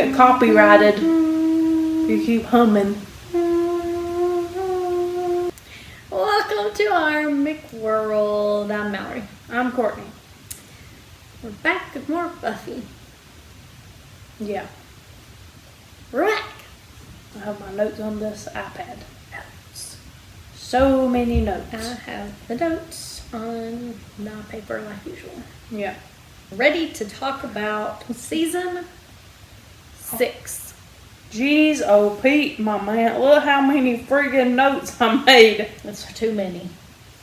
get copyrighted. You keep humming. Welcome to our McWorld. I'm Mallory. I'm Courtney. We're back with more Buffy. Yeah. We're back. I have my notes on this iPad. Notes. So many notes. I have the notes on my paper like usual. Yeah. Ready to talk about season 6. Jeez, oh Pete, my man, look how many friggin' notes I made. That's too many.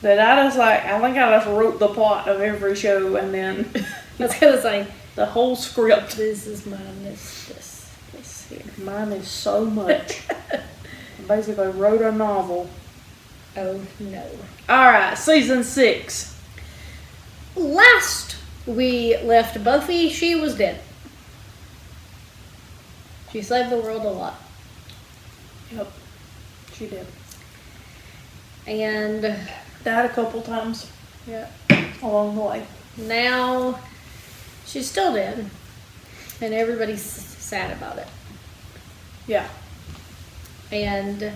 That I think I just wrote the plot of every show and then I was gonna say the whole script. this is mine. This here. Mine is so much. I basically wrote a novel. Oh no. Alright, season 6. Last we left Buffy, she was dead. She saved the world a lot. Yep, she did. And Died a couple times yeah, along the way. now she's still dead. And everybody's sad about it. Yeah. And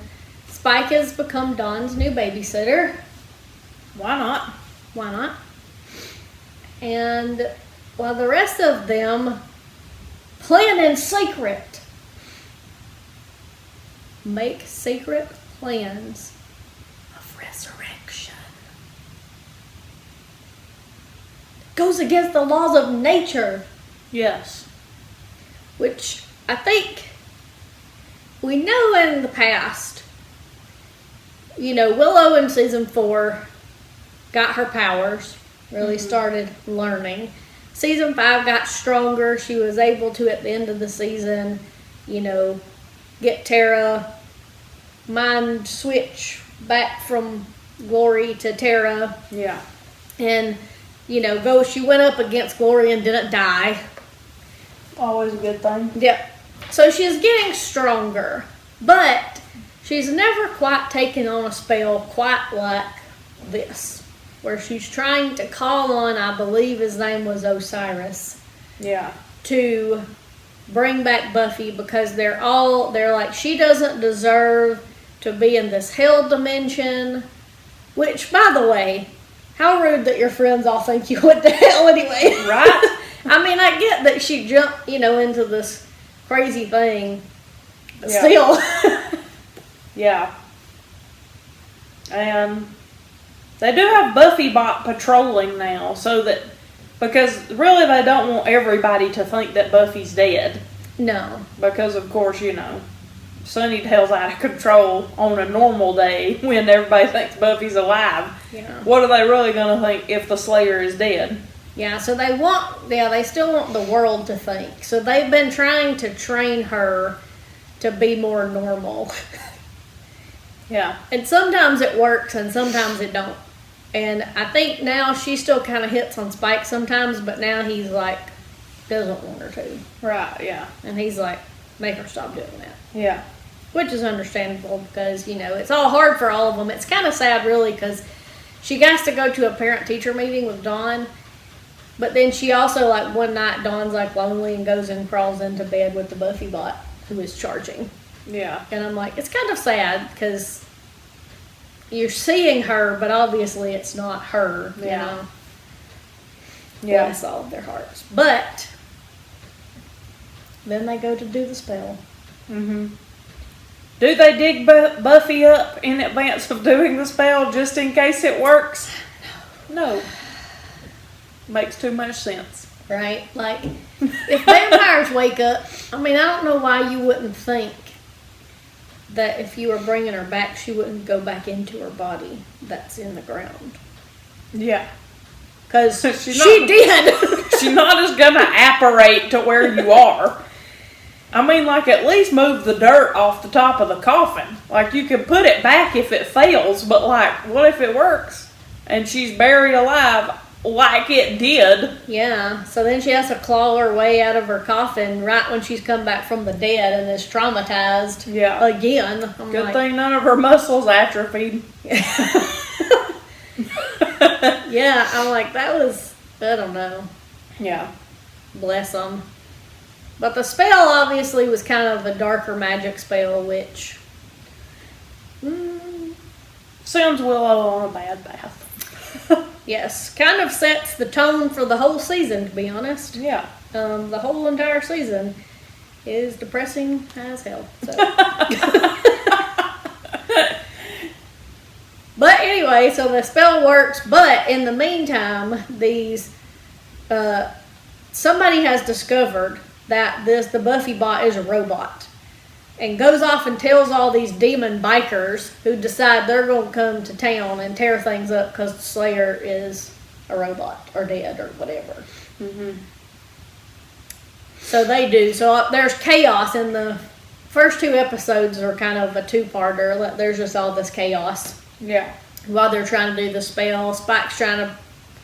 Spike has become Dawn's new babysitter. Why not? Why not? And while the rest of them plan in secret, make secret plans of resurrection. Goes against the laws of nature, Yes. which I think we know in the past. You know, Willow in season 4 got her powers, really started learning. Season 5 got stronger. She was able to, at the end of the season, you know, get Tara, mind switch back from Glory to Tara, Yeah. and, you know, she went up against Glory and didn't die. Always a good thing. Yep. So she's getting stronger, but she's never quite taken on a spell quite like this, where she's trying to call on, I believe his name was Osiris, Yeah. to bring back Buffy, because they're like, she doesn't deserve to be in this hell dimension, which, by the way, how rude that your friends all think you went to hell anyway. Right? I mean, I get that she jumped, into this crazy thing, but Yeah. still. Yeah. And they do have Buffy bot patrolling now, so that, because really they don't want everybody to think that Buffy's dead. No. Because of course, Sunnydale's out of control on a normal day when everybody thinks Buffy's alive. Yeah. What are they really going to think if the Slayer is dead? Yeah, so they still want the world to think. So they've been trying to train her to be more normal. Yeah. And sometimes it works and sometimes it don't. And I think now she still kind of hits on Spike sometimes, but now he's like, doesn't want her to. Right, yeah. And he's like, make her stop doing that. Yeah. Which is understandable because, it's all hard for all of them. It's kind of sad, really, because she has to go to a parent-teacher meeting with Dawn. But then she also, like, one night, Dawn's, like, lonely and goes and crawls into bed with the Buffy bot who is charging. Yeah. And I'm like, it's kind of sad because you're seeing her, but obviously it's not her, you Yeah. know. Yeah. Bless all of their hearts. But then they go to do the spell. Mm-hmm. Do they dig Buffy up in advance of doing the spell just in case it works? No. Makes too much sense. Right? Like, if vampires wake up, I mean, I don't know why you wouldn't think that if you were bringing her back, she wouldn't go back into her body that's in the ground. Yeah. Because She did. She's not just gonna apparate to where you are. I mean, like, at least move the dirt off the top of the coffin. Like, you can put it back if it fails, but, like, what if it works? And she's buried alive like it did. Yeah, so then she has to claw her way out of her coffin right when she's come back from the dead and is traumatized again. Good thing none of her muscles atrophied. Yeah, I'm like, that was, I don't know. Yeah. Bless them. But the spell obviously was kind of a darker magic spell, which sends Willow on a bad path. yes, kind of sets the tone for the whole season, to be honest. Yeah. The whole entire season is depressing as hell. So. But anyway, so the spell works, but in the meantime, somebody has discovered that the Buffy bot is a robot. And goes off and tells all these demon bikers who decide they're going to come to town and tear things up because the Slayer is a robot or dead or whatever. Mm-hmm. So they do. So there's chaos in the first 2 episodes are kind of a 2-parter. There's just all this chaos. Yeah. While they're trying to do the spell, Spike's trying to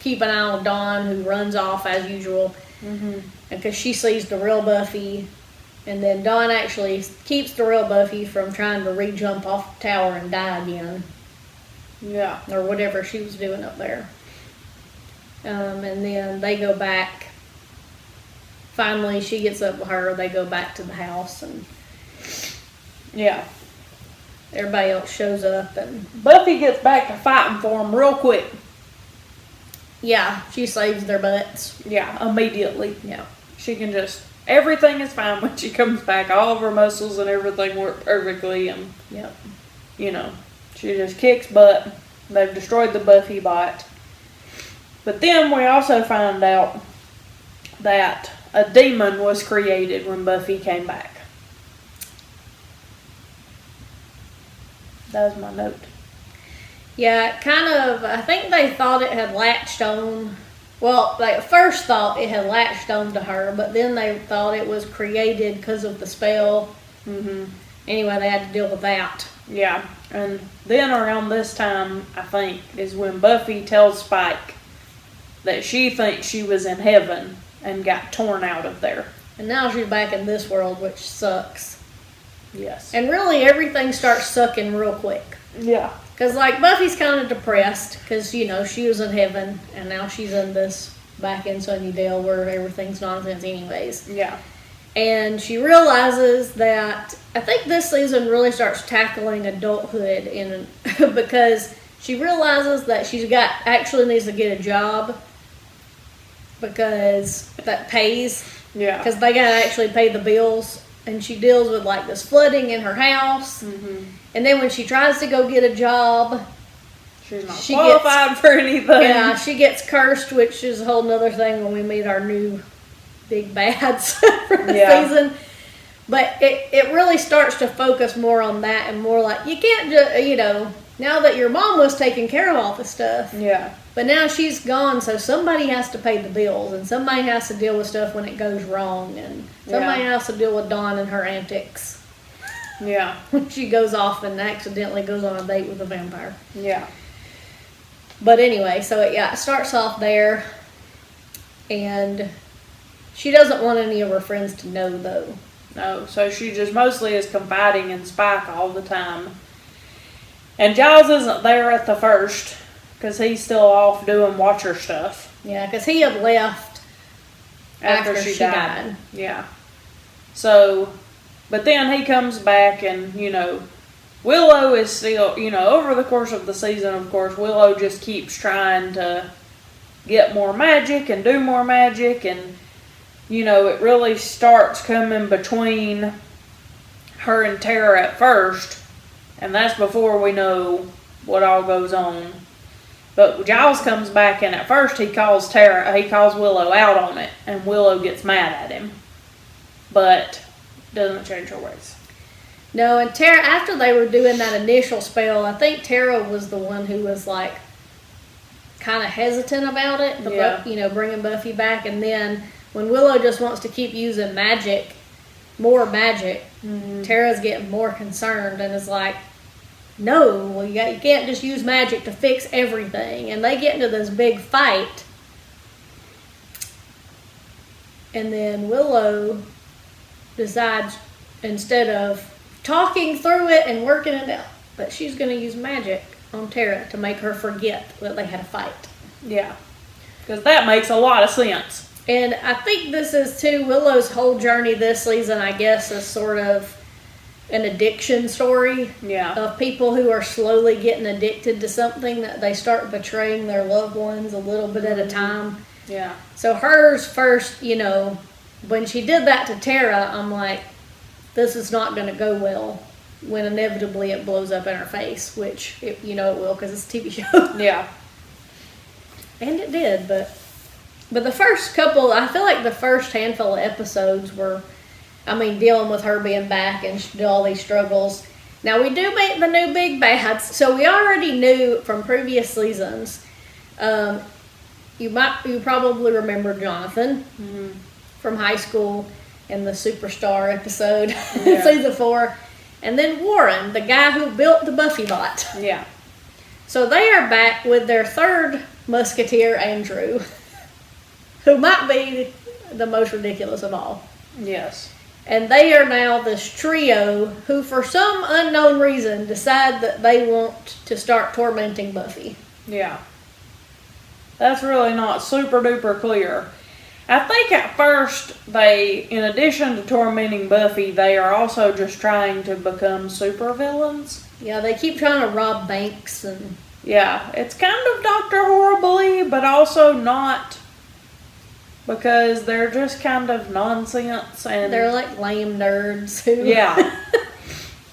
keep an eye on Dawn, who runs off as usual. Mm-hmm. Because she sees the real Buffy. And then Dawn actually keeps the real Buffy from trying to re-jump off the tower and die again. Yeah. Or whatever she was doing up there. And then they go back. Finally, she gets up with her. They go back to the house. And yeah. Everybody else shows up. And Buffy gets back to fighting for them real quick. yeah, she saves their butts. Yeah, immediately. Yeah. She can just... Everything is fine when she comes back. All of her muscles and everything work perfectly. And, Yep. you know, she just kicks butt. They've destroyed the Buffy bot. But then we also find out that a demon was created when Buffy came back. That was my note. Yeah, kind of, I think they thought it had latched on. Well, they at first thought it had latched on to her, but then they thought it was created because of the spell. Mm-hmm. Anyway, they had to deal with that. Yeah, and then around this time, I think, is when Buffy tells Spike that she thinks she was in heaven and got torn out of there. And now she's back in this world, which sucks. Yes. And really, everything starts sucking real quick. Yeah. Because, like, Buffy's kind of depressed because, you know, she was in heaven and now she's in this back in Sunnydale where everything's nonsense anyways. Yeah. And she realizes that I think this season really starts tackling adulthood because she realizes that actually needs to get a job because that pays. Yeah. Because they got to actually pay the bills. And she deals with like this flooding in her house. Mm-hmm. And then when she tries to go get a job, she's not qualified for anything. Yeah, she gets cursed, which is a whole nother thing when we meet our new big bads for the season. But it really starts to focus more on that and more like, you can't just, you know, now that your mom was taking care of all the stuff. Yeah. But now she's gone, so somebody has to pay the bills, and somebody has to deal with stuff when it goes wrong, and somebody has to deal with Dawn and her antics. Yeah. When she goes off and accidentally goes on a date with a vampire. Yeah. But anyway, so it starts off there, and she doesn't want any of her friends to know, though. No, so she just mostly is confiding in Spike all the time. And Giles isn't there at the first, because he's still off doing Watcher stuff. Yeah, because he had left after she died. Yeah. So, but then he comes back and, you know, Willow is still, you know, over the course of the season, of course, Willow just keeps trying to get more magic and do more magic, and, you know, it really starts coming between her and Tara at first, and that's before we know what all goes on. But Giles comes back, and at first he calls Willow out on it, and Willow gets mad at him, but doesn't change her ways. No, and Tara, after they were doing that initial spell, I think Tara was the one who was like kind of hesitant about it, you know, bringing Buffy back. And then when Willow just wants to keep using more magic, Tara's getting more concerned and is like, no, well, you can't just use magic to fix everything. And they get into this big fight. And then Willow decides, instead of talking through it and working it out, that she's going to use magic on Tara to make her forget that they had a fight. Yeah. Because that makes a lot of sense. And I think this is too, Willow's whole journey this season, I guess, is sort of an addiction story. Yeah. Of people who are slowly getting addicted to something that they start betraying their loved ones a little bit at a time. Yeah. So hers first, when she did that to Tara, I'm like, this is not going to go well. When inevitably it blows up in her face, which it will because it's a TV show. Yeah. And it did, but the first couple, I feel like the first handful of episodes were, dealing with her being back and all these struggles. Now we do meet the new big bads, so we already knew from previous seasons. You probably remember Jonathan from high school in the Superstar episode, season 4. And then Warren, the guy who built the Buffy bot. Yeah. So they are back with their third musketeer, Andrew, who might be the most ridiculous of all. Yes. And they are now this trio who, for some unknown reason, decide that they want to start tormenting Buffy. Yeah. That's really not super duper clear. I think at first they, in addition to tormenting Buffy, they are also just trying to become supervillains. Yeah, they keep trying to rob banks and... Yeah, it's kind of Dr. Horribly, but also not, because they're just kind of nonsense and... They're like lame nerds who... Yeah.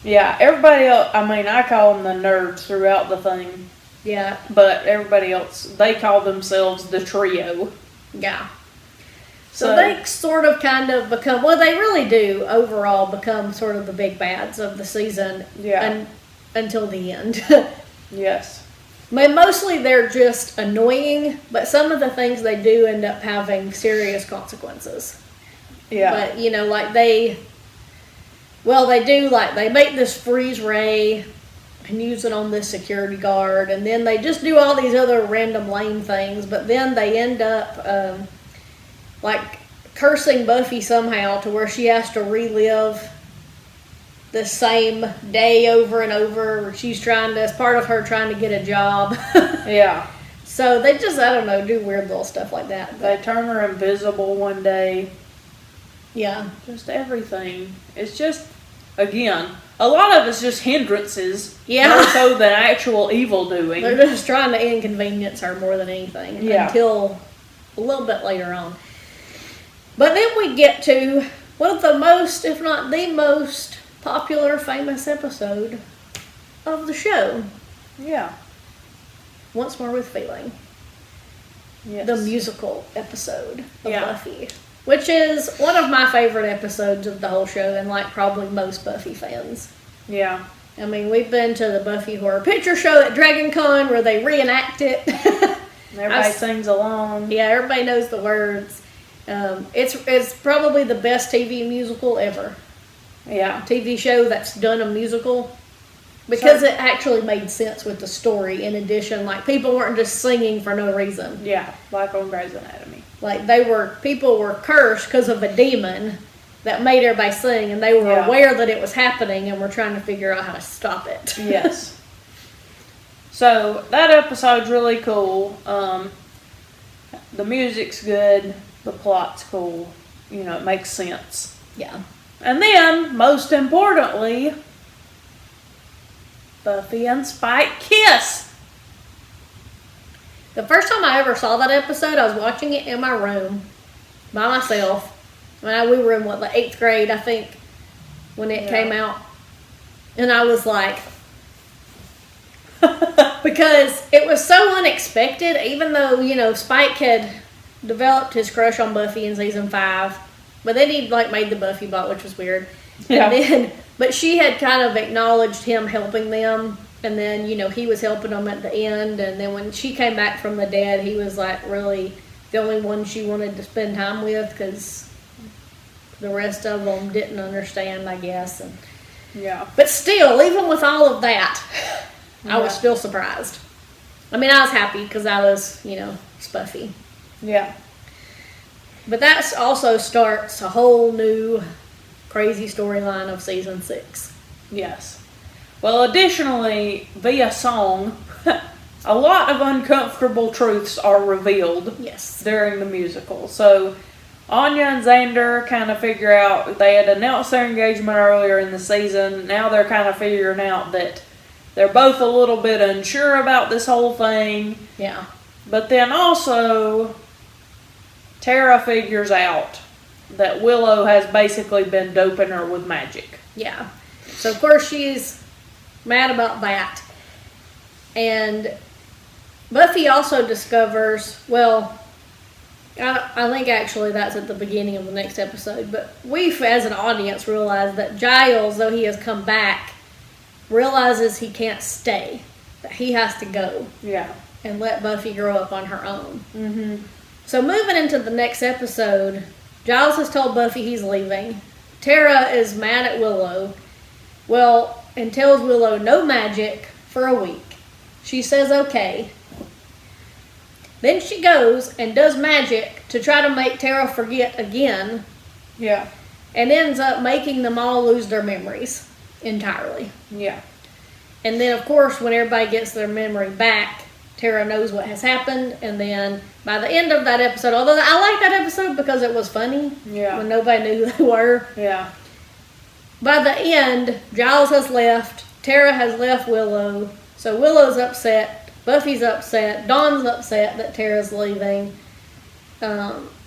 Yeah, everybody else, I call them the nerds throughout the thing. Yeah. But everybody else, they call themselves the trio. Yeah. So they sort of kind of become, well, they really do overall become sort of the big bads of the season. Yeah. Until the end. Yes. Mostly they're just annoying, but some of the things they do end up having serious consequences. Yeah. But, they make this freeze ray and use it on this security guard, and then they just do all these other random lame things, but then they end up... cursing Buffy somehow to where she has to relive the same day over and over, where she's as part of her trying to get a job. Yeah. So they just, I don't know, do weird little stuff like that. They turn her invisible one day. Yeah. Just everything. It's just, again, a lot of it's just hindrances. Yeah. More so than actual evil doing. They're just trying to inconvenience her more than anything. Yeah. Until a little bit later on. But then we get to one of the most, if not the most, popular, famous episode of the show. Yeah. Once More with Feeling. Yes. The musical episode of Yeah. Buffy. Which is one of my favorite episodes of the whole show, and probably most Buffy fans. Yeah. We've been to the Buffy Horror Picture Show at Dragon Con where they reenact it. Everybody sings along. Yeah, everybody knows the words. It's probably the best TV musical ever. Yeah. TV show that's done a musical. Because it actually made sense with the story in addition. People weren't just singing for no reason. Yeah, like on Grey's Anatomy. People were cursed because of a demon that made everybody sing, and they were aware that it was happening and were trying to figure out how to stop it. Yes. So, that episode's really cool. The music's good. The plot's cool. It makes sense. Yeah. And then, most importantly, Buffy and Spike kiss. The first time I ever saw that episode, I was watching it in my room by myself. We were in, the 8th grade, I think, when it came out. And I was like... because it was so unexpected, even though, Spike had developed his crush on Buffy in season 5. But then he, made the Buffy bot, which was weird. Yeah. And then... But she had kind of acknowledged him helping them. And then, he was helping them at the end. And then when she came back from the dead, he was, really the only one she wanted to spend time with. Because the rest of them didn't understand, I guess. And, yeah. But still, even with all of that, I was still surprised. I was happy because I was, it's Buffy. Yeah. But that also starts a whole new... crazy storyline of season 6. Yes. Well, additionally, via song, a lot of uncomfortable truths are revealed Yes. during the musical. So Anya and Xander kind of figure out, they had announced their engagement earlier in the season. Now they're kind of figuring out that they're both a little bit unsure about this whole thing. Yeah. But then also, Tara figures out that Willow has basically been doping her with magic. Yeah. So, of course, she's mad about that. And Buffy also discovers, well, I think actually that's at the beginning of the next episode, but we as an audience realize that Giles, though he has come back, realizes he can't stay, that he has to go. Yeah. And let Buffy grow up on her own. Mm-hmm. So moving into the next episode, Giles has told Buffy he's leaving. Tara is mad at Willow. Well, and tells Willow no magic for a week. She says okay. Then she goes and does magic to try to make Tara forget again. Yeah. And ends up making them all lose their memories entirely. Yeah. And then, of course, when everybody gets their memory back, Tara knows what has happened. And then by the end of that episode, although I like that episode because it was funny. Yeah. When nobody knew who they were. Yeah. By the end, Giles has left. Tara has left Willow. So Willow's upset. Buffy's upset. Dawn's upset that Tara's leaving.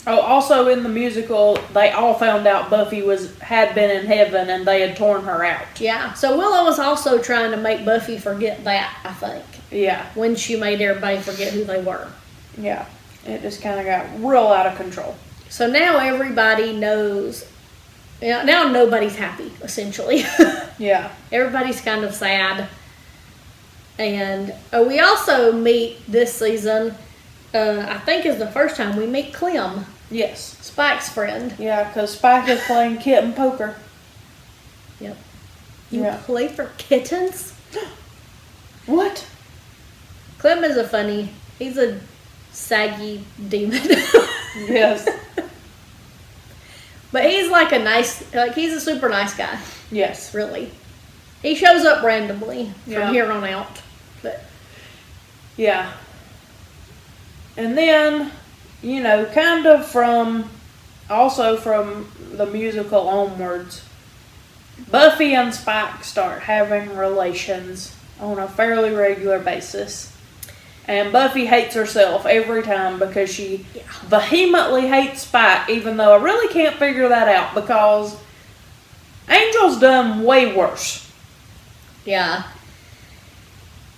Also in the musical, they all found out Buffy had been in heaven and they had torn her out. Yeah. So Willow was also trying to make Buffy forget that, I think. Yeah. When she made everybody forget who they were. Yeah. It just kind of got real out of control. So now everybody knows. Now nobody's happy, essentially. Yeah. Everybody's kind of sad. And we also meet this season, I think is the first time we meet Clem. Yes. Spike's friend. Yeah, because Spike is playing kitten poker. Yep. You Yeah. play for kittens? What? Clem is he's a saggy demon. Yes. But he's he's a super nice guy. Yes. Really. He shows up randomly Yeah. from here on out. But Yeah. And then, kind of from the musical onwards, Buffy and Spike start having relations on a fairly regular basis. And Buffy hates herself every time because she vehemently hates Spike, even though I really can't figure that out because Angel's done way worse. yeah.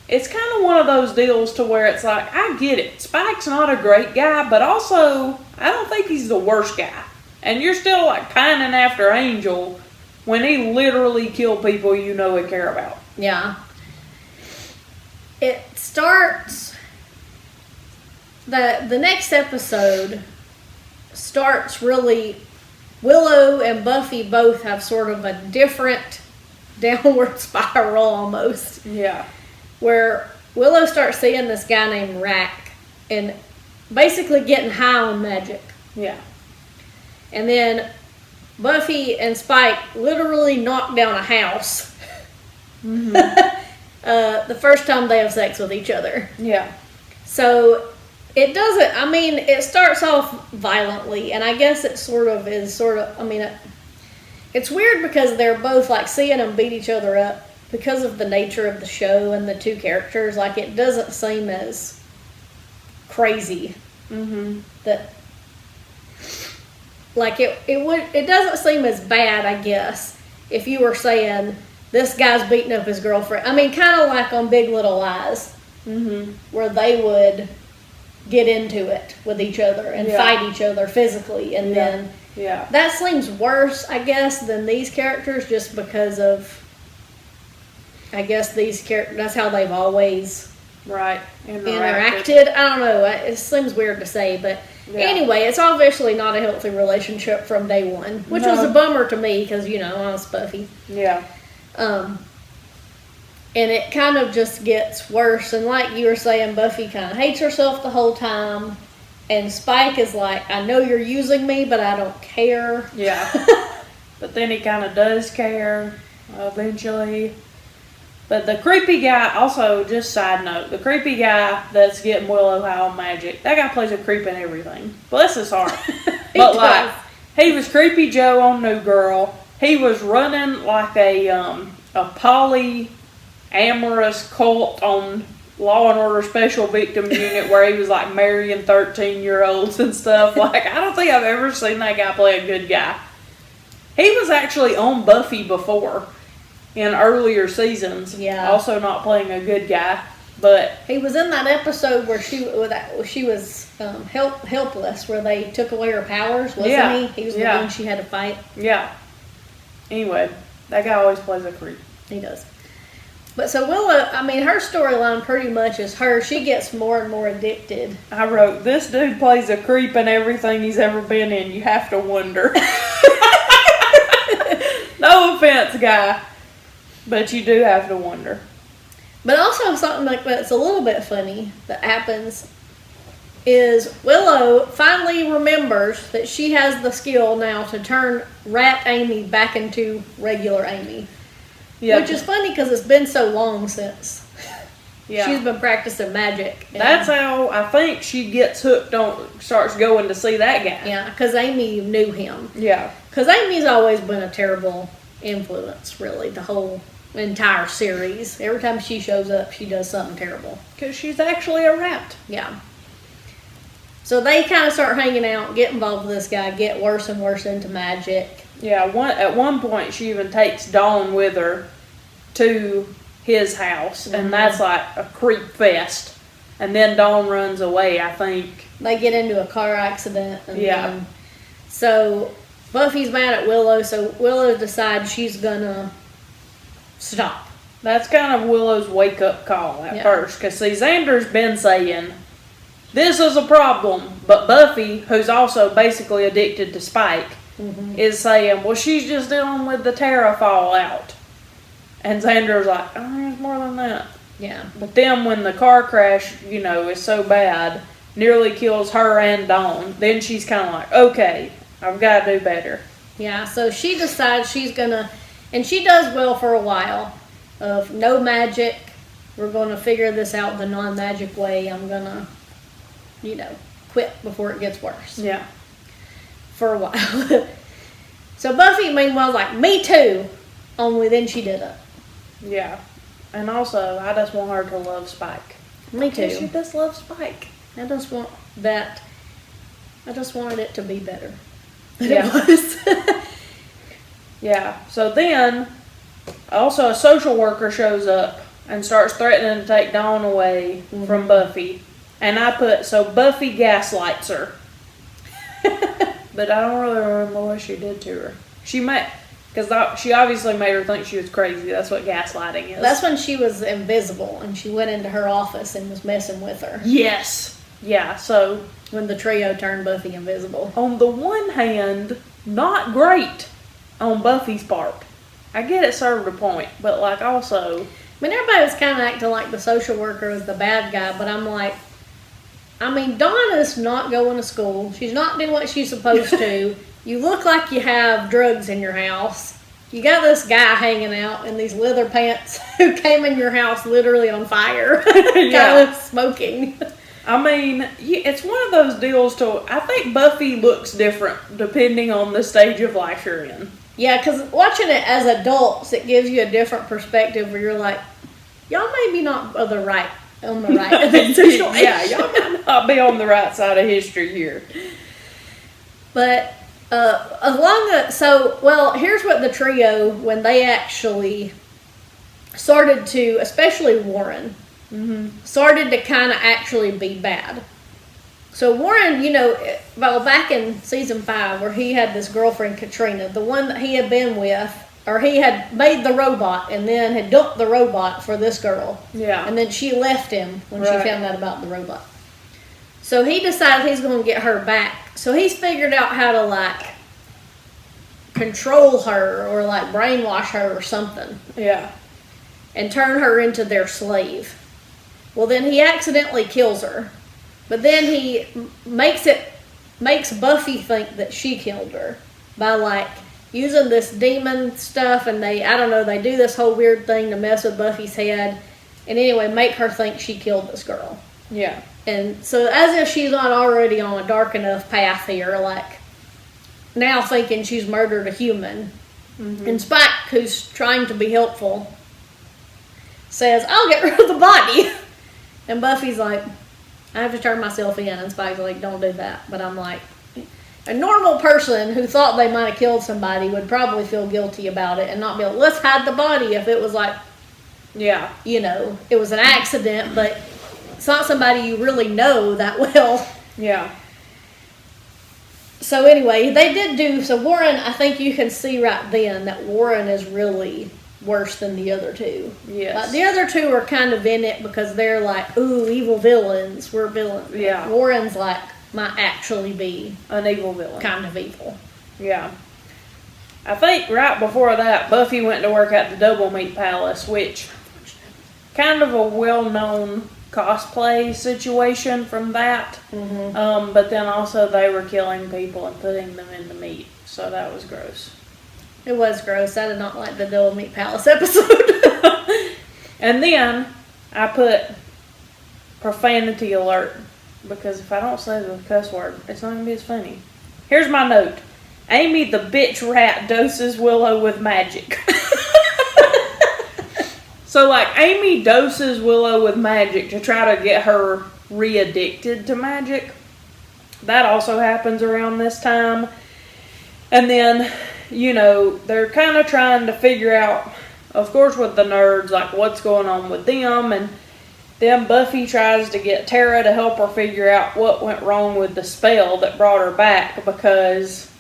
It's kind of one of those deals to where it's like, I get it. Spike's not a great guy, but also, I don't think he's the worst guy. And you're still like pining after Angel when he literally killed people you know and care about. Yeah. It starts... The next episode starts really... Willow and Buffy both have sort of a different downward spiral almost. Yeah. Where Willow starts seeing this guy named Rack and basically getting high on magic. Yeah. And then Buffy and Spike literally knock down a house. Mm-hmm. The first time they have sex with each other. Yeah. So it starts off violently, and I guess it's weird because they're both like seeing them beat each other up because of the nature of the show and the two characters. Like, it doesn't seem as crazy. Mm-hmm. That, like, it doesn't seem as bad, I guess, if you were saying this guy's beating up his girlfriend. I mean, kind of like on Big Little Lies, Mm-hmm. where they would get into it with each other and fight each other physically, and then that seems worse, I guess, than these characters, just because of, I guess, these characters, that's how they've always interacted. I don't know, it seems weird to say, but anyway, it's obviously not a healthy relationship from day one, which was a bummer to me because, I was Buffy. Yeah. And it kind of just gets worse. And like you were saying, Buffy kind of hates herself the whole time. And Spike is like, I know you're using me, but I don't care. Yeah. But then he kind of does care eventually. But the creepy guy, also, just side note, the creepy guy that's getting Willow high on magic, that guy plays a creep in everything. Bless his heart. But like, he was Creepy Joe on New Girl. He was running like a polyamorous cult on Law and Order Special Victims Unit where he was like marrying 13-year-olds and stuff. Like, I don't think I've ever seen that guy play a good guy. He was actually on Buffy before in earlier seasons. Yeah. Also not playing a good guy, but he was in that episode where she was helpless, where they took away her powers, wasn't he? He was the one she had to fight. Yeah. Anyway, that guy always plays a creep. He does. But so Willow, I mean, her storyline pretty much is her. She gets more and more addicted. I wrote, this dude plays a creep in everything he's ever been in. You have to wonder. No offense, guy. But you do have to wonder. But also something like that's a little bit funny that happens is Willow finally remembers that she has the skill now to turn Rat Amy back into regular Amy. Yep. Which is funny because it's been so long since she's been practicing magic. That's how I think she gets hooked on, starts going to see that guy. Yeah, because Amy knew him. Yeah. Because Amy's always been a terrible influence, really, the whole entire series. Every time she shows up, she does something terrible. Because she's actually a rat. Yeah. So they kind of start hanging out, get involved with this guy, get worse and worse into magic. Yeah, at one point she even takes Dawn with her to his house, and that's like a creep fest. And then Dawn runs away, I think. They get into a car accident. And then, so Buffy's mad at Willow, so Willow decides she's gonna stop. That's kind of Willow's wake-up call at first, because see, Xander's been saying, this is a problem, but Buffy, who's also basically addicted to Spike, is saying, well, she's just dealing with the Terra fallout. And Xander's like, oh, there's more than that. Yeah. But then when the car crash, is so bad, nearly kills her and Dawn, then she's kind of like, okay, I've got to do better. Yeah, so she decides she's going to, and she does well for a while, of no magic, we're going to figure this out the non-magic way, I'm going to, quit before it gets worse. Yeah. For a while. So Buffy, meanwhile, is like, me too, only then she did it. Yeah. And also, I just want her to love Spike. Me too. She just loves Spike. I just want that. I just wanted it to be better than it was. Yeah. So then, also a social worker shows up and starts threatening to take Dawn away from Buffy. And I put, so Buffy gaslights her. But I don't really remember what she did to her. Because she obviously made her think she was crazy. That's what gaslighting is. That's when she was invisible and she went into her office and was messing with her. Yes. Yeah, so. When the trio turned Buffy invisible. On the one hand, not great on Buffy's part. I get it served a point, but also. I mean, everybody was kind of acting like the social worker was the bad guy, but I'm like, Donna's not going to school. She's not doing what she's supposed to. You look like you have drugs in your house. You got this guy hanging out in these leather pants who came in your house literally on fire. Kind of smoking. It's one of those deals I think Buffy looks different depending on the stage of life you're in. Yeah, because watching it as adults, it gives you a different perspective where you're like, y'all may be not on the right of the situation. Yeah, y'all might not be on the right side of history here. But here's what the trio, when they actually started to, especially Warren, started to kind of actually be bad. So Warren, back in season 5, where he had this girlfriend, Katrina, the one that he had been with, or he had made the robot and then had dumped the robot for this girl. Yeah. And then she left him when she found out about the robot. So he decided he's going to get her back. So he's figured out how to, control her or, brainwash her or something. Yeah. And turn her into their slave. Well, then he accidentally kills her. But then he makes Buffy think that she killed her by, using this demon stuff, and they do this whole weird thing to mess with Buffy's head, and anyway, make her think she killed this girl. Yeah. And so, as if she's not already on a dark enough path here, like, now thinking she's murdered a human. Mm-hmm. And Spike, who's trying to be helpful, says, I'll get rid of the body. And Buffy's like, I have to turn myself in. And Spike's like, don't do that. But I'm like, a normal person who thought they might have killed somebody would probably feel guilty about it and not be like, let's hide the body, if it was like, yeah, you know, it was an accident, but it's not somebody you really know that well. Yeah. So anyway, they did do, so Warren, I think you can see right then that Warren is really worse than the other two. Yes. The other two are kind of in it because they're like, ooh, evil villains, we're villains. Yeah. Warren's like, might actually be an evil villain. Kind of evil. Yeah. I think right before that, Buffy went to work at the Double Meat Palace, which kind of a well-known cosplay situation from that. Mm-hmm. But then also they were killing people and putting them in the meat, so that was gross. It was gross. I did not like the Double Meat Palace episode. And then I put profanity alert, because if I don't say the cuss word, it's not going to be as funny. Here's my note. Amy the bitch rat doses Willow with magic. So, like, Amy doses Willow with magic to try to get her re-addicted to magic. That also happens around this time. And then, you know, they're kind of trying to figure out, of course, with the nerds, like, what's going on with them. And then Buffy tries to get Tara to help her figure out what went wrong with the spell that brought her back, because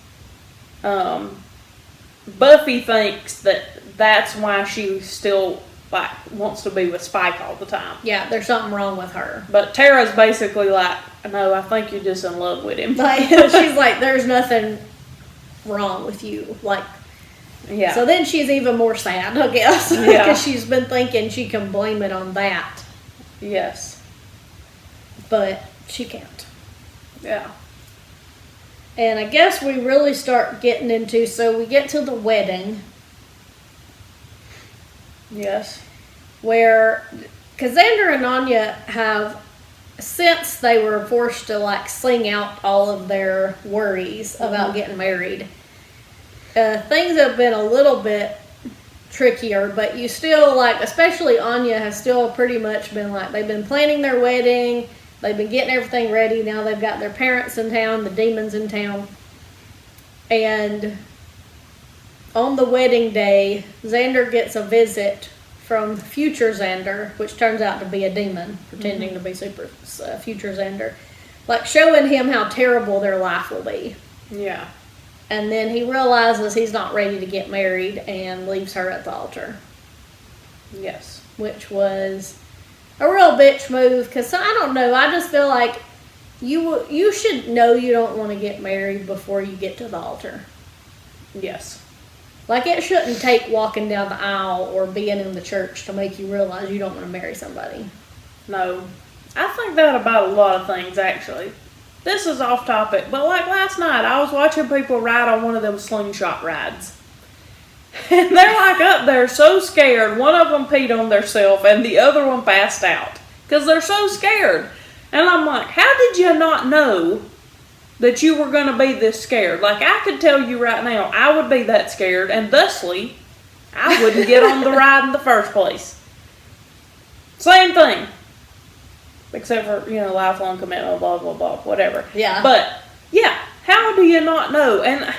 Buffy thinks that that's why she still, like, wants to be with Spike all the time. Yeah, there's something wrong with her. But Tara's basically like, no, I think you're just in love with him. Like, she's like, there's nothing wrong with you. Like, yeah. So then she's even more sad, I guess. Yeah. Because she's been thinking she can blame it on that. Yes. But she can't. Yeah. And I guess we really start getting into, so we get to the wedding. Yes. Where, because Xander and Anya have, since they were forced to, like, sing out all of their worries about getting married, things have been a little bit trickier, but you still, like, especially Anya has still pretty much been like, they've been planning their wedding, they've been getting everything ready, now they've got their parents in town, the demons in town, and on the wedding day, Xander gets a visit from future Xander, which turns out to be a demon, pretending to be future Xander, like, showing him how terrible their life will be. Yeah. And then he realizes he's not ready to get married and leaves her at the altar. Yes. Which was a real bitch move, because I don't know, I just feel like you should know you don't want to get married before you get to the altar. Yes. Like, it shouldn't take walking down the aisle or being in the church to make you realize you don't want to marry somebody. No. I think that about a lot of things, actually. This is off topic, but like last night, I was watching people ride on one of them slingshot rides. And they're like up there so scared. One of them peed on themselves and the other one passed out. Because they're so scared. And I'm like, how did you not know that you were going to be this scared? Like, I could tell you right now, I would be that scared, and thusly, I wouldn't get on the ride in the first place. Same thing. Except for, you know, lifelong commitment, blah, blah, blah, whatever. Yeah. But, yeah, how do you not know? And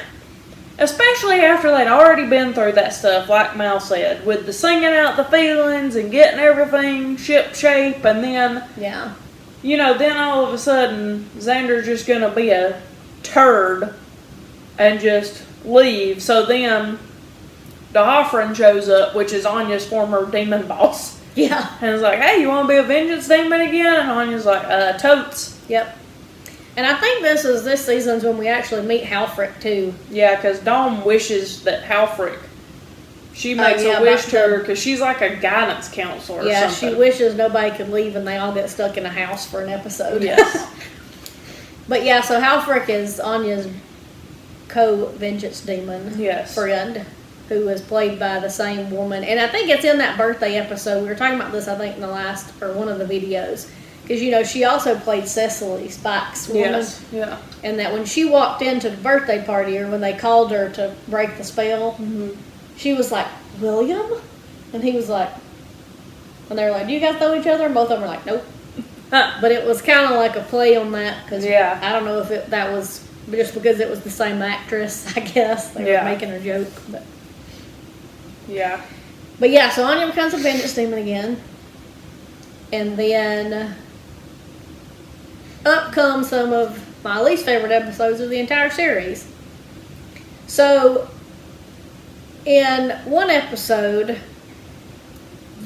especially after they'd already been through that stuff, like Mal said, with the singing out the feelings and getting everything ship shape, and then, yeah, you know, then all of a sudden, Xander's just going to be a turd and just leave. So then, the Hoffren shows up, which is Anya's former demon boss. Yeah. And it's like, hey, you want to be a vengeance demon again? And Anya's like, totes. Yep. And I think this season's when we actually meet Halfrick, too. Yeah, because Dawn wishes that Halfrick, she makes a wish to her, because she's like a guidance counselor or something. Yeah, she wishes nobody could leave and they all get stuck in a house for an episode. Yes. But yeah, so Halfrick is Anya's co-vengeance demon friend, who was played by the same woman. And I think it's in that birthday episode. We were talking about this, I think, in the last, or one of the videos. Because, you know, she also played Cecily, Spike's woman. Yes, yeah. And that when she walked into the birthday party, or when they called her to break the spell, she was like, William? And he was like, and they were like, do you guys know each other? And both of them were like, nope. But it was kind of like a play on that, because I don't know if that was just because it was the same actress, I guess. They were making a joke. But yeah, so Anya becomes a vengeance demon again. And then up come some of my least favorite episodes of the entire series. So, in one episode,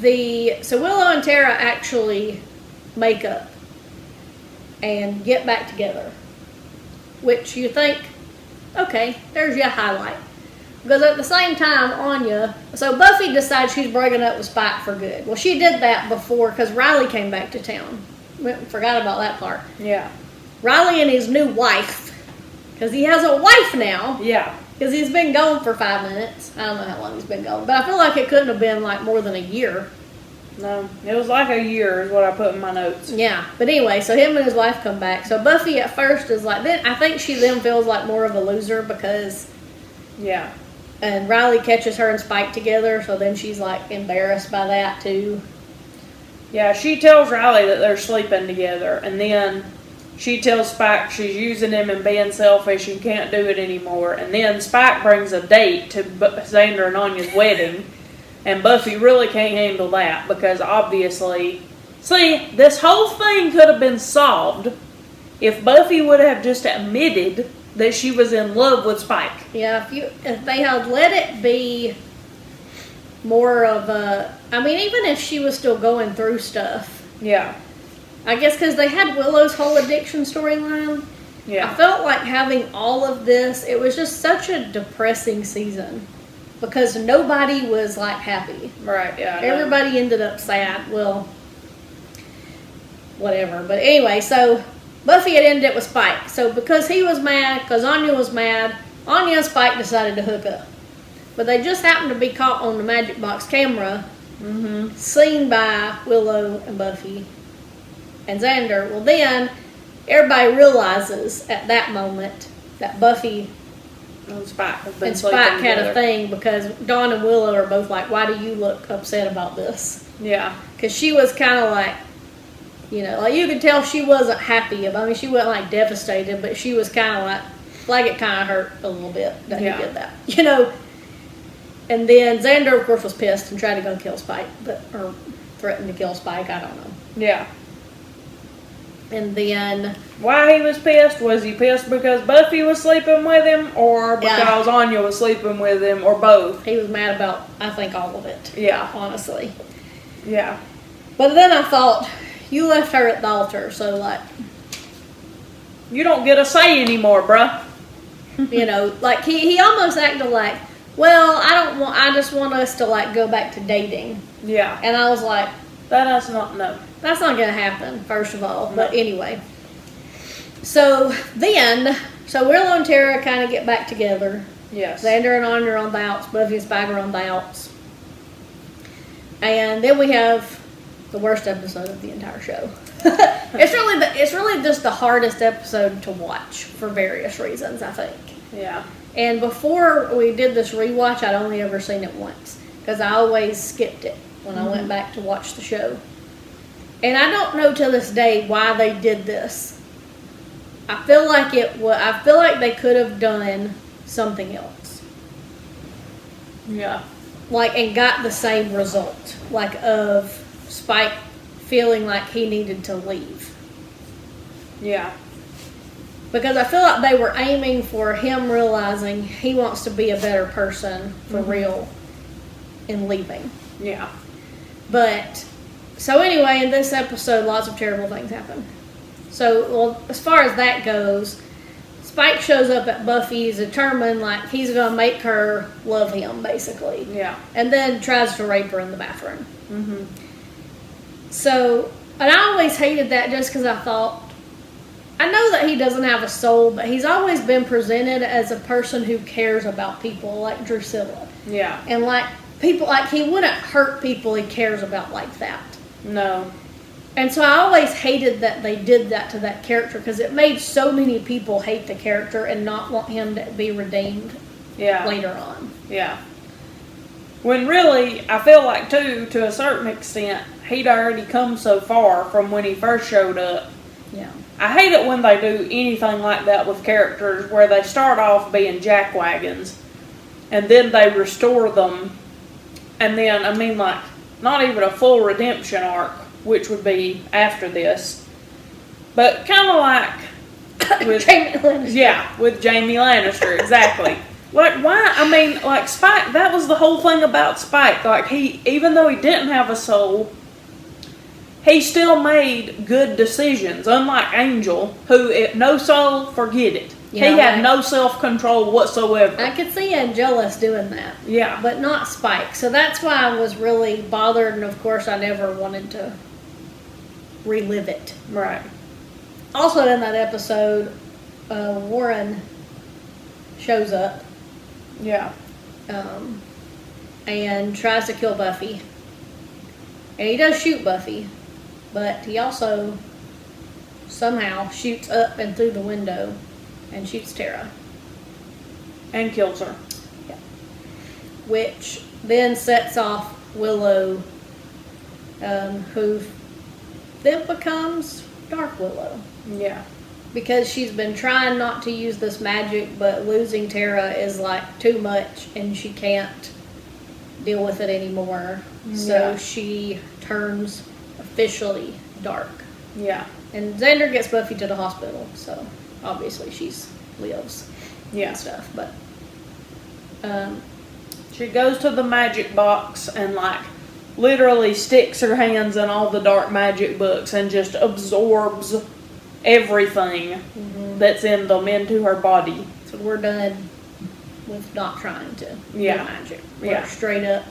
Willow and Tara actually make up and get back together. Which you think, okay, there's your highlight. Because at the same time, so Buffy decides she's breaking up with Spike for good. Well, she did that before, because Riley came back to town. Forgot about that part. Yeah. Riley and his new wife, because he has a wife now. Yeah. Because he's been gone for 5 minutes. I don't know how long he's been gone, but I feel like it couldn't have been like more than a year. No, it was like a year is what I put in my notes. Yeah, but anyway, so him and his wife come back. So Buffy at first is like, then I think she then feels like more of a loser because... Yeah. And Riley catches her and Spike together, so then she's like embarrassed by that too. Yeah, she tells Riley that they're sleeping together, and then she tells Spike she's using him and being selfish and can't do it anymore. And then Spike brings a date to Xander and Anya's wedding, and Buffy really can't handle that because obviously, see, this whole thing could have been solved if Buffy would have just admitted that she was in love with Spike. Yeah, if they had let it be more of a... I mean, even if she was still going through stuff. Yeah. I guess because they had Willow's whole addiction storyline. Yeah. I felt like having all of this, it was just such a depressing season. Because nobody was, like, happy. Right, yeah. Everybody ended up sad. Well, whatever. But anyway, so... Buffy had ended it with Spike. So because he was mad, because Anya was mad, Anya and Spike decided to hook up. But they just happened to be caught on the Magic Box camera, seen by Willow and Buffy and Xander. Well, then everybody realizes at that moment that Buffy and Spike had a thing, because Dawn and Willow are both like, why do you look upset about this? Yeah. Because she was kind of like, you know, like you could tell she wasn't happy. I mean, she wasn't like devastated, but she was kind of like it kind of hurt a little bit that he did that, you know. And then Xander, of course, was pissed and tried to go kill Spike, or threatened to kill Spike. I don't know. Yeah. And then why he was pissed? Was he pissed because Buffy was sleeping with him, or because Anya was sleeping with him, or both? He was mad about, I think, all of it. Yeah. Honestly. Yeah. But then I thought, you left her at the altar, so like, you don't get a say anymore, bruh. You know, like he almost acted like, well, I just want us to like go back to dating. Yeah. And I was like, that's not gonna happen, first of all. No. But anyway. So Willow and Tara kind of get back together. Yes. Xander and Anya are on the outs, Buffy and Spike are on the outs. And then we have the worst episode of the entire show. It's really just the hardest episode to watch for various reasons, I think. Yeah. And before we did this rewatch, I'd only ever seen it once, because I always skipped it when I went back to watch the show. And I don't know to this day why they did this. I feel like they could have done something else. Yeah. Like, and got the same result, like of Spike feeling like he needed to leave. Yeah. Because I feel like they were aiming for him realizing he wants to be a better person for real and leaving. Yeah. But, so anyway, in this episode, lots of terrible things happen. So, well, as far as that goes, Spike shows up at Buffy's determined, like, he's going to make her love him, basically. Yeah. And then tries to rape her in the bathroom. So, and I always hated that just because I thought, I know that he doesn't have a soul, but he's always been presented as a person who cares about people, like Drusilla. Yeah. And like people, like he wouldn't hurt people he cares about like that. No. And so I always hated that they did that to that character because it made so many people hate the character and not want him to be redeemed later on. Yeah. When really, I feel like too, to a certain extent, he'd already come so far from when he first showed up. Yeah. I hate it when they do anything like that with characters where they start off being jackwagons and then they restore them and then, I mean, like, not even a full redemption arc, which would be after this, but kind of like with Jamie Lannister. Yeah, with Jamie Lannister, exactly. Like, why? I mean, like, Spike, that was the whole thing about Spike. Like, even though he didn't have a soul, he still made good decisions, unlike Angel, who, if no soul, forget it. Yeah, he had no self-control whatsoever. I could see Angelus doing that. Yeah. But not Spike. So that's why I was really bothered, and of course I never wanted to relive it. Right. Also in that episode, Warren shows up. Yeah. And tries to kill Buffy. And he does shoot Buffy, but he also somehow shoots up and through the window and shoots Tara. And kills her. Yeah. Which then sets off Willow, who then becomes Dark Willow. Yeah. Because she's been trying not to use this magic, but losing Tara is like too much and she can't deal with it anymore. Yeah. So she turns officially dark. Yeah. And Xander gets Buffy to the hospital, so obviously she's lives and stuff. But she goes to the magic box and like literally sticks her hands in all the dark magic books and just absorbs everything that's in them into her body. So we're done with not trying to do magic. We're straight up.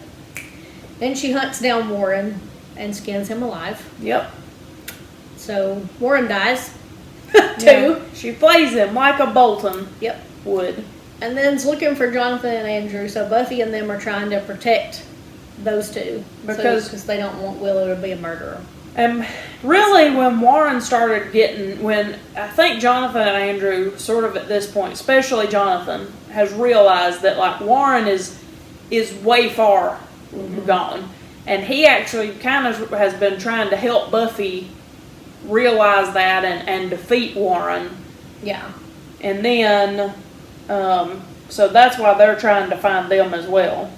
Then she hunts down Warren and skins him alive. Yep. So Warren dies. Too. Yeah. She plays him like a Bolton would. And then is looking for Jonathan and Andrew. So Buffy and them are trying to protect those two. Because they don't want Willow to be a murderer. And really, when Warren started when I think Jonathan and Andrew, sort of at this point, especially Jonathan, has realized that like Warren is way far gone, and he actually kind of has been trying to help Buffy realize that and defeat Warren. Yeah. And then, so that's why they're trying to find them as well.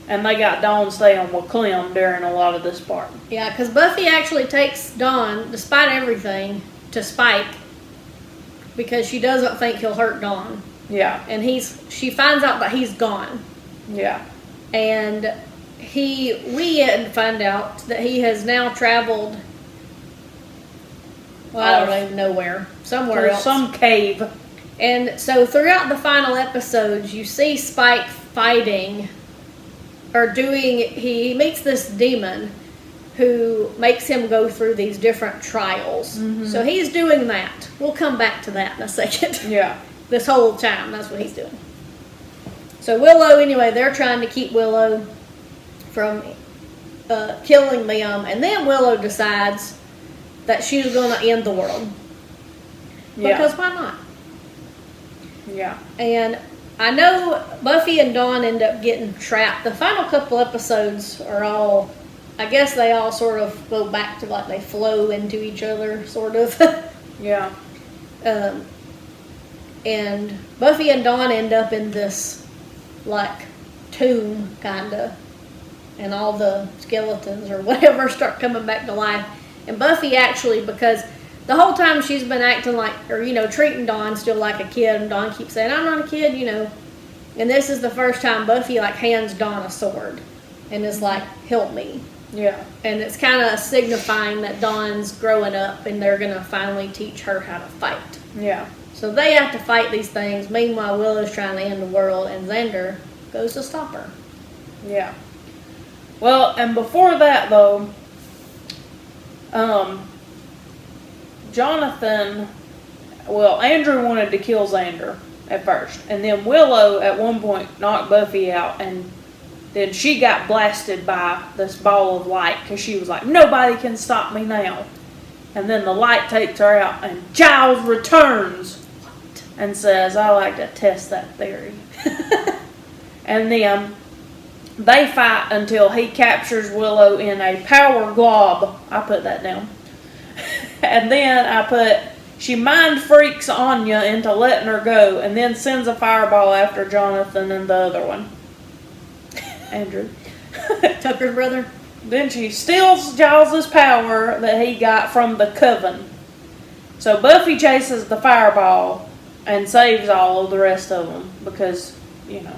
And they got Dawn staying with Clem during a lot of this part. Yeah, because Buffy actually takes Dawn, despite everything, to Spike because she doesn't think he'll hurt Dawn. Yeah. And she finds out that he's gone. Yeah. And we find out that he has now traveled, I don't even know where, somewhere else. Some cave. And so throughout the final episodes, you see Spike fighting he meets this demon who makes him go through these different trials. So he's doing that. We'll come back to that in a second. Yeah. This whole time, that's what he's doing. So Willow, anyway, they're trying to keep Willow from killing them, and then Willow decides that she's going to end the world. Because why not? Yeah. And I know Buffy and Dawn end up getting trapped. The final couple episodes are all, I guess they all sort of go back to like they flow into each other, sort of. Yeah. And Buffy and Dawn end up in this like tomb, kinda, and all the skeletons or whatever start coming back to life. And Buffy actually, because the whole time she's been acting like, or treating Dawn still like a kid, and Dawn keeps saying, "I'm not a kid," And this is the first time Buffy like hands Dawn a sword, and is like, "Help me." Yeah. And it's kind of signifying that Dawn's growing up, and they're gonna finally teach her how to fight. Yeah. So they have to fight these things. Meanwhile, Willow's trying to end the world, and Xander goes to stop her. Yeah. Well, and before that, though, Jonathan, well, Andrew wanted to kill Xander at first, and then Willow at one point knocked Buffy out, and then she got blasted by this ball of light because she was like, nobody can stop me now. And then the light takes her out, and Giles returns and says, I like to test that theory. And then they fight until he captures Willow in a power glob. I put that down. And then I put, she mind freaks Anya into letting her go, and then sends a fireball after Jonathan and the other one. Andrew. Tucker's brother. Then she steals Giles' power that he got from the coven. So Buffy chases the fireball and saves all of the rest of them because, you know,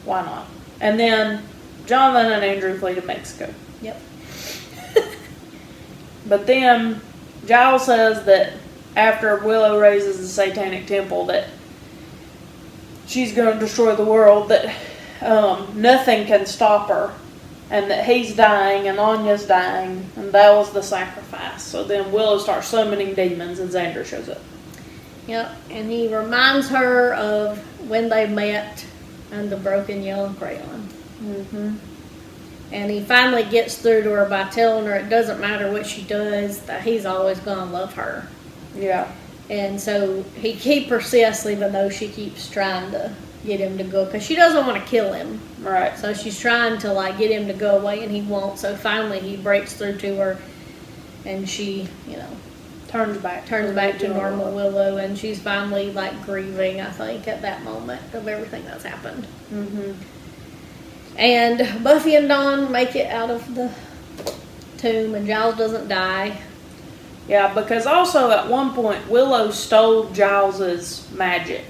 why not? And then Jonathan and Andrew flee to Mexico. Yep. But then Giles says that after Willow raises the Satanic Temple that she's going to destroy the world, that nothing can stop her, and that he's dying and Anya's dying, and that was the sacrifice. So then Willow starts summoning demons and Xander shows up. Yep, and he reminds her of when they met and the broken yellow crayon. Mm-hmm. And he finally gets through to her by telling her it doesn't matter what she does, that he's always going to love her. Yeah. And so he persists even though she keeps trying to get him to go, because she doesn't want to kill him. Right. So she's trying to like get him to go away, and he won't. So finally he breaks through to her, and she, you know, Turns back to normal Willow, and she's finally like grieving, I think, at that moment of everything that's happened. Mm-hmm. And Buffy and Dawn make it out of the tomb, and Giles doesn't die. Yeah, because also at one point Willow stole Giles's magic.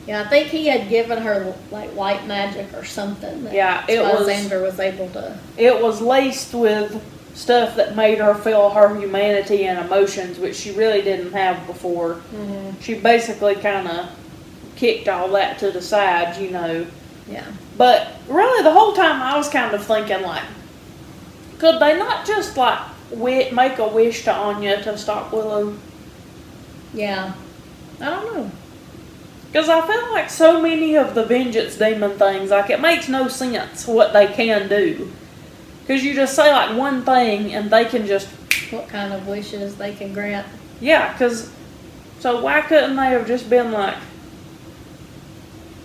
Yeah, I think he had given her like white magic or something. Yeah, it was. Xander was able to. It was laced with stuff that made her feel her humanity and emotions, which she really didn't have before. Mm-hmm. She basically kind of kicked all that to the side, you know. Yeah. But really, the whole time I was kind of thinking, like, could they not just like make a wish to Anya to stop Willow? Yeah. I don't know. Because I feel like so many of the vengeance demon things, like, it makes no sense what they can do. Because you just say, like, one thing, and they can just... What kind of wishes they can grant. Yeah, because... So why couldn't they have just been like,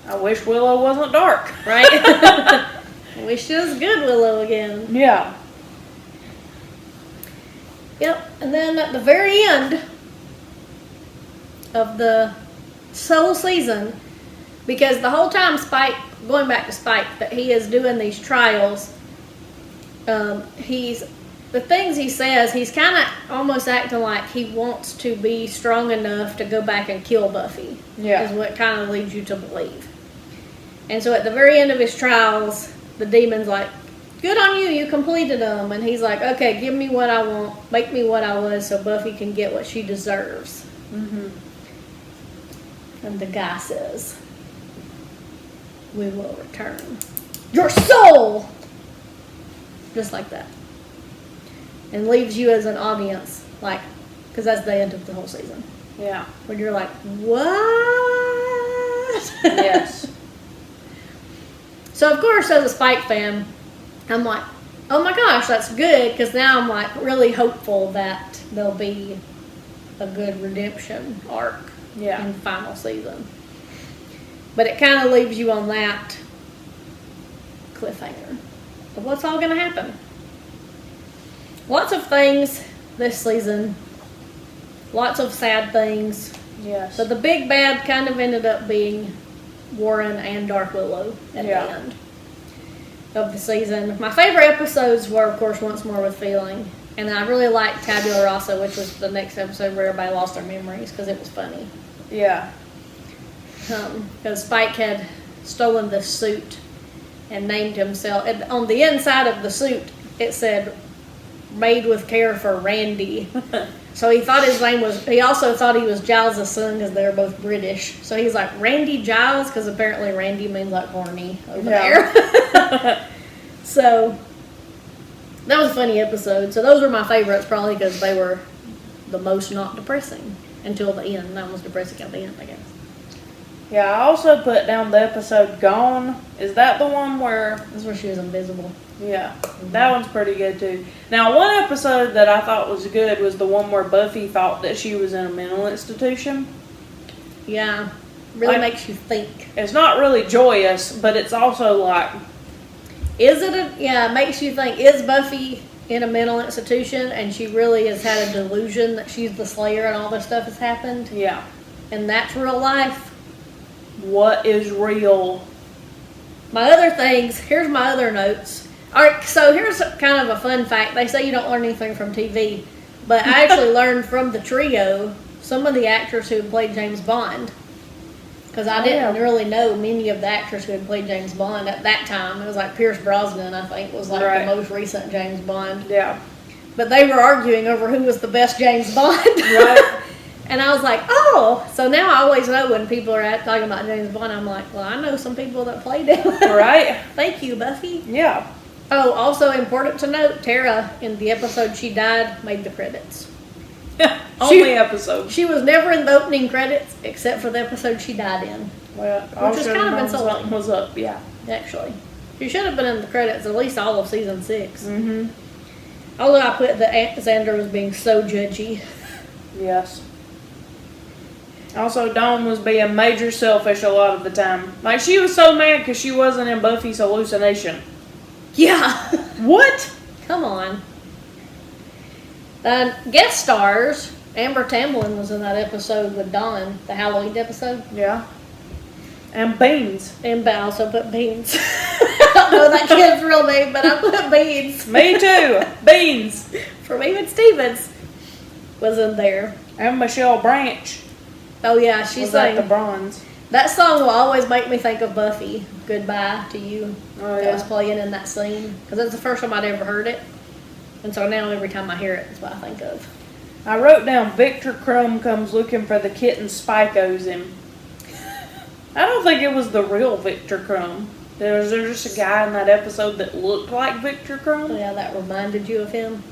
I wish Willow wasn't dark. Right? I wish she was good Willow again. Yeah. Yep. And then at the very end of the whole season, because the whole time Spike, going back to Spike, that he is doing these trials, the things he says, he's kind of almost acting like he wants to be strong enough to go back and kill Buffy. Yeah. Is what kind of leads you to believe. And so at the very end of his trials, the demon's like, good on you, you completed them. And he's like, okay, give me what I want, make me what I was, so Buffy can get what she deserves. Mm-hmm. And the guy says, we will return your soul! Just like that. And leaves you as an audience, like, because that's the end of the whole season. Yeah. When you're like, what? Yes. So, of course, as a Spike fan, I'm like, oh my gosh, that's good, because now I'm like really hopeful that there'll be a good redemption arc in the final season. But it kind of leaves you on that cliffhanger. But what's all going to happen? Lots of things this season. Lots of sad things. Yes. So the big bad kind of ended up being Warren and Dark Willow at the end of the season. My favorite episodes were, of course, Once More with Feeling. And I really liked Tabula Rasa, which was the next episode where everybody lost their memories because it was funny. Yeah. Because Spike had stolen this suit and named himself. And on the inside of the suit, it said, made with care for Randy. So he thought his name was, he also thought he was Giles' son because they were both British. So he's like, Randy Giles, because apparently Randy means like horny over there. So that was a funny episode. So those were my favorites probably because they were the most not depressing until the end. That was depressing at the end, I guess. Yeah, I also put down the episode Gone. Is that the one where... That's where she was invisible. Yeah, that one's pretty good too. Now, one episode that I thought was good was the one where Buffy thought that she was in a mental institution. Yeah, really makes you think. It's not really joyous, but it's also like... It makes you think, is Buffy in a mental institution and she really has had a delusion that she's the Slayer and all this stuff has happened? Yeah. And that's real life? What is real? My other things, here's my other notes. Alright, so here's kind of a fun fact. They say you don't learn anything from TV, but I actually learned from the trio some of the actors who played James Bond. Because I didn't really know many of the actors who had played James Bond at that time. It was like Pierce Brosnan, I think, was like the most recent James Bond. Yeah. But they were arguing over who was the best James Bond. Right. And I was like, oh, so now I always know when people are talking about James Bond, I'm like, well, I know some people that played him. Right. Thank you, Buffy. Yeah. Oh, also important to note, Tara, in the episode she died, made the credits. Only episode. She was never in the opening credits, except for the episode she died in. Well, which was kind of insulting. Something was up, yeah. Actually. She should have been in the credits at least all of season 6. Mm-hmm. Although I put that Xander was being so judgy. Yes. Also, Dawn was being major selfish a lot of the time. Like, she was so mad because she wasn't in Buffy's hallucination. Yeah. What? Come on. Guest stars, Amber Tamblyn was in that episode with Dawn, the Halloween episode. Yeah. And Beans. And I also put Beans. I don't know that kid's real name, but I put Beans. Me too. Beans. From Even Stevens was in there. And Michelle Branch. Oh yeah, she sang the bronze. That song will always make me think of Buffy. Goodbye to You. Oh, yeah. That was playing in that scene because that's the first time I'd ever heard it, and so now every time I hear it, it's what I think of. I wrote down Victor Crumb comes looking for the kitten Spike owes him. I don't think it was the real Victor Crumb. Was there just a guy in that episode that looked like Victor Crumb? Yeah, that reminded you of him.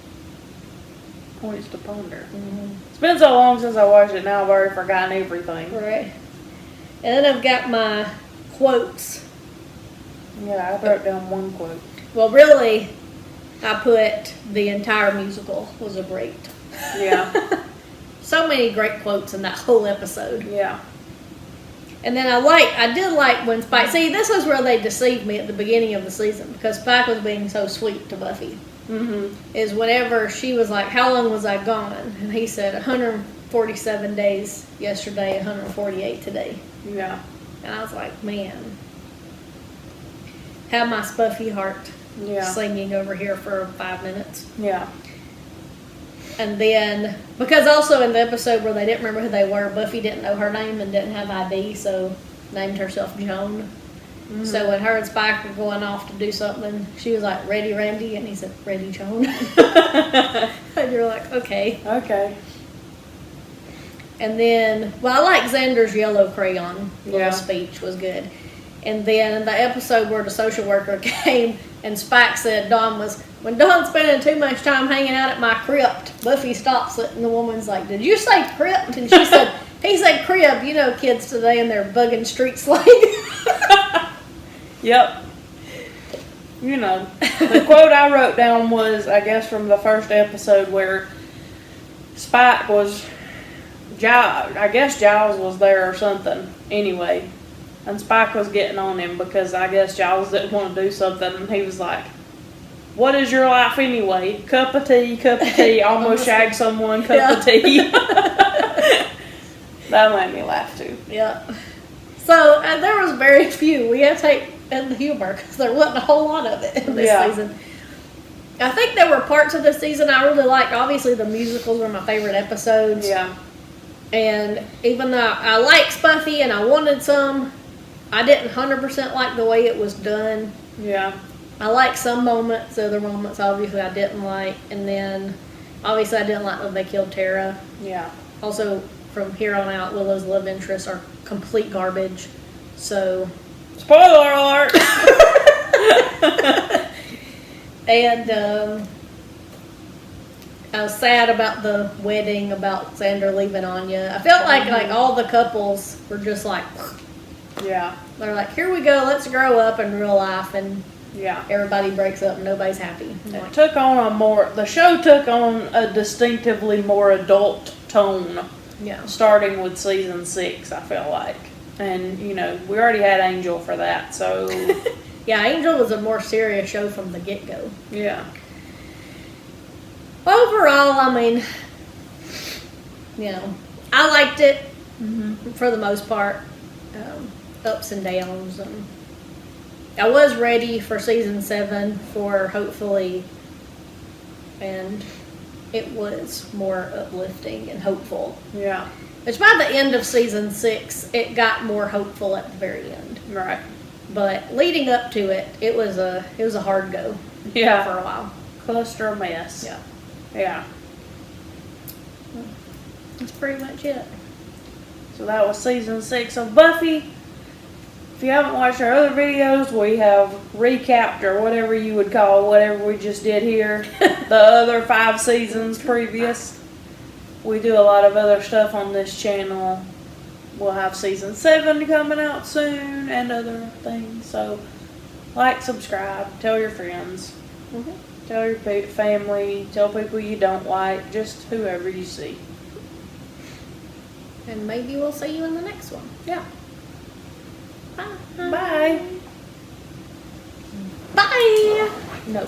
Points to ponder. Mm-hmm. It's been so long since I watched it, now I've already forgotten everything. Right. And then I've got my quotes. Yeah, I wrote down one quote. Well, really, I put the entire musical was a great. Yeah. So many great quotes in that whole episode. Yeah. And then I did like when Spike, see, this is where they deceived me at the beginning of the season, because Spike was being so sweet to Buffy. Mm-hmm. Is whenever she was like, how long was I gone? And he said, 147 days yesterday, 148 today. Yeah. And I was like, man, have my Spuffy heart singing over here for 5 minutes. Yeah. And then, because also in the episode where they didn't remember who they were, Buffy didn't know her name and didn't have ID, so named herself Joan. Mm-hmm. So when her and Spike were going off to do something, she was like, ready, Randy? And he said, ready, Joan. And you're like, okay. Okay. And then, well, I like Xander's yellow crayon little speech was good. And then the episode where the social worker came and Spike said when Dawn's spending too much time hanging out at my crypt, Buffy stops it and the woman's like, did you say crypt? And she said, he said crib. You know kids today and they're bugging street slang. Yep. You know. The quote I wrote down was, I guess, from the first episode where Spike was... I guess Giles was there or something. Anyway. And Spike was getting on him because I guess Giles didn't want to do something. And he was like, what is your life anyway? Cup of tea, almost shag someone, cup of tea. That made me laugh too. Yeah. So, and there was very few. We had to take in the humor because there wasn't a whole lot of it in this season. I think there were parts of this season I really liked. Obviously, the musicals were my favorite episodes. Yeah. And even though I liked Buffy and I wanted some, I didn't 100% like the way it was done. Yeah. I liked some moments, other moments obviously I didn't like. And then, obviously I didn't like when they killed Tara. Yeah. Also, from here on out, Willow's love interests are complete garbage. So... Spoiler alert! I was sad about the wedding, about Xander leaving Anya. I felt like all the couples were just like, Yeah. they're like, here we go, let's grow up in real life, and Yeah. everybody breaks up and nobody's happy. I'm like, The show took on a distinctively more adult tone, yeah. starting with season 6, I feel like. And, you know, we already had Angel for that, so, Yeah, Angel was a more serious show from the get-go. yeah. Overall, I mean, you know, I liked it for the most part. Ups and downs. And I was ready for season 7 for hopefully, and it was more uplifting and hopeful. Yeah. Which by the end of season 6, it got more hopeful at the very end. Right. But leading up to it, it was a hard go. Yeah. For a while. Cluster mess. Yeah. Yeah. That's pretty much it. So that was season 6 of Buffy. If you haven't watched our other videos, we have recapped, or whatever you would call whatever we just did here, the other 5 seasons previous. We do a lot of other stuff on this channel. We'll have season 7 coming out soon and other things. So like, subscribe, tell your friends, tell your family, tell people you don't like, just whoever you see. And maybe we'll see you in the next one. Yeah. Bye. Bye. Bye. No.